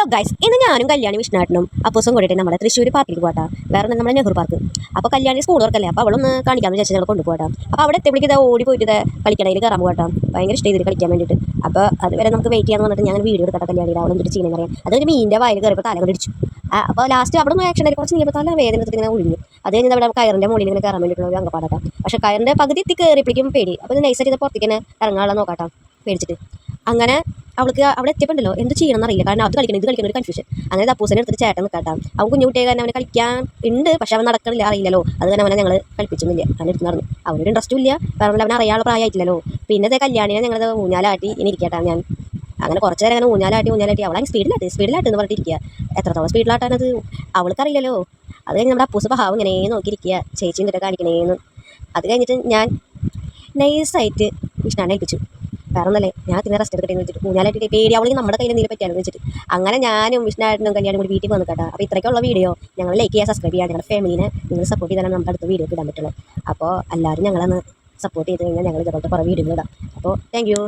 Hello guys, ഇന്ന് ഞാനും കല്യാണി വിഷ്ണുവേട്ടനും അപ്പൂസും കൂടിയിട്ട് നമ്മുടെ തൃശ്ശൂർ പാർക്കിലേക്ക് പോകാം. വേറെ നമ്മുടെ നെഹ്റു പാർക്ക്. അപ്പോൾ കല്യാണി സ്കൂൾ വർക്കല്ലേ, അപ്പോൾ അവളൊന്ന് കാണിക്കാമെന്ന് വിചാരിച്ചാൽ ഞങ്ങൾ കൊണ്ടുപോകാം. അപ്പോൾ അവിടെ എത്തിയപ്പോഴേക്ക് ഇതാ ഓടി പോയിട്ട് ഇതാ കളിക്കണയിൽ കയറാൻ പോകാം. ഭയങ്കര ഇഷ്ടം ഇതിൽ കളിക്കാൻ വേണ്ടിയിട്ട്. അപ്പോൾ അതുവരെ നമുക്ക് വെയിറ്റ് ചെയ്യാൻ വന്നിട്ട് ഞാൻ വീഡിയോ എടുക്കട്ടെ കല്യാണിയിൽ അവൾ എന്നിട്ട് ചെയ്യുന്നത് പറയാം. അതൊരു മീനിൻ്റെ വായിൽ കയറിയപ്പോൾ തല കൊണ്ടിടിച്ചു. അപ്പോൾ ലാസ്റ്റ് അവിടെ നിന്ന് ആക്ഷൻ ആയി കുറച്ച് നീങ്ങപ്പോൾ തല വേദന എടുത്തിട്ട് ഇങ്ങനെ ഒഴിഞ്ഞു. അത് കഴിഞ്ഞ് അവിടെ കയറിൻ്റെ മുകളിൽ ഇങ്ങനെ കയറാൻ വേണ്ടിയിട്ടുള്ള ഒരു അങ്കപ്പാടാക്കാം. പക്ഷേ കയറിൻ്റെ പകുതി എത്തി കയറിയപ്പോഴേക്കും പേടി. അപ്പോൾ നൈസായിട്ട് ഇത് പുറത്തേക്ക് തന്നെ ഇറങ്ങാനുള്ള നോക്കാട്ടാം പേടിച്ചിട്ട്. അങ്ങനെ അവൾക്ക് അവിടെ എത്തിയപ്പോണ്ടല്ലോ എന്ത് ചെയ്യണമെന്ന് അറിയില്ല. കാരണം അത് കളിക്കണം ഇത് കളിക്കുന്ന ഒരു കൺഫ്യൂഷൻ. അങ്ങനെ അപ്പൂസിനെ എടുത്തിട്ട് ചേട്ടൻ നിൽക്കാട്ടാം. അവൻ കുഞ്ഞു കുട്ടിയെ കാരണം അവനെ കളിക്കാൻ ഉണ്ട്, പക്ഷെ അവൻ നടക്കണില്ല, അറിയില്ലല്ലോ. അത് തന്നെ അവനെ ഞങ്ങൾ കളിപ്പിച്ചൊന്നുമില്ല. അവൻ എടുത്ത് നടന്നു. അവനൊരു ഇൻട്രസ്റ്റും ഇല്ല, കാരണം അവൻ അറിയാനുള്ള പ്രായമായിട്ടില്ലല്ലോ. പിന്നെ അതേ കല്യാണിനെ ഞങ്ങൾ ഊഞ്ഞാലാട്ടി ഇനി ഇരിക്കട്ടാ ഞാൻ. അങ്ങനെ കുറച്ച് നേരം അങ്ങനെ ഊഞ്ഞാലാട്ടി അവളെ സ്പീഡിലാട്ട് എന്ന് പറഞ്ഞിട്ടിരിക്കുക. എത്രത്തോളം സ്പീഡിലാട്ടാനത് അവൾക്കറിയില്ലല്ലോ. അത് കഴിഞ്ഞ് നമ്മുടെ അപ്പൂസ് ഭാവം ഇങ്ങനെ നോക്കിയിരിക്കുക, ചേച്ചി എന്നിട്ട് കാണിക്കണേന്ന്. അത് കഴിഞ്ഞിട്ട് ഞാൻ നൈസായിട്ട് വിഷ്ണുവിനെ ഏൽപ്പിച്ചു. വേറെ ഒന്നല്ലേ, ഞാൻ പിന്നെ റെസ്റ്റ് എടുക്കട്ടെ എന്ന് വെച്ചിട്ട് ഊഞ്ഞാലായിട്ട് പേടി അവൾക്ക് നമ്മുടെ കയ്യിൽ എന്തെങ്കിലും പറ്റിയാലും വെച്ചിട്ട് അങ്ങനെ ഞാനും വിഷ്ണുവായിട്ടും കല്യാണം കൂടി വീട്ടിൽ വന്നു കേട്ടോ. അപ്പോൾ ഇത്രയ്ക്കുള്ള വീഡിയോ ഞങ്ങൾ ലൈക്ക് ചെയ്യുക, സബ്സ്ക്രൈബ് ചെയ്യുക. ഞങ്ങളുടെ ഫാമിലിനെ നിങ്ങൾ സപ്പോർട്ട് ചെയ്താലാണ് നമ്മുടെ അടുത്ത വീഡിയോ ഇടാൻ പറ്റുള്ളൂ. അപ്പോൾ എല്ലാവരും ഞങ്ങളൊന്ന് സപ്പോർട്ട് ചെയ്ത് കഴിഞ്ഞാൽ ഞങ്ങൾ ഇതുപോലത്തെ കുറേ വീഡിയോ ഇടാം. അപ്പോൾ താങ്ക് യു.